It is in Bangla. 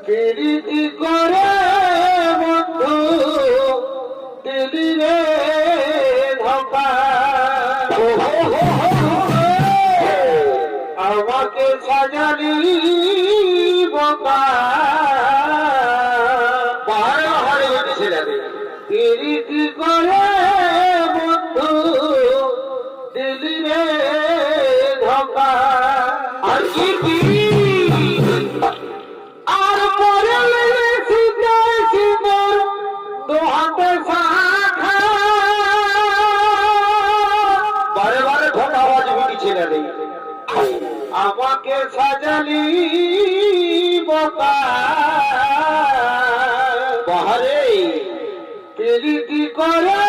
প্রীতি করে বন্ধু দিলি রে ধোকা, আমাকে সাজালি বোকা। প্রীতি করে বন্ধু দিলি রে ধোকা। আর কি আর পরে লেগেছি যাইছি মোর দোহাতে শাখা। বারে বারে ধোকা আওয়াজ উঠেছে না রে, আমাকে সাজালি বোকা। বাহারে প্রীতি করে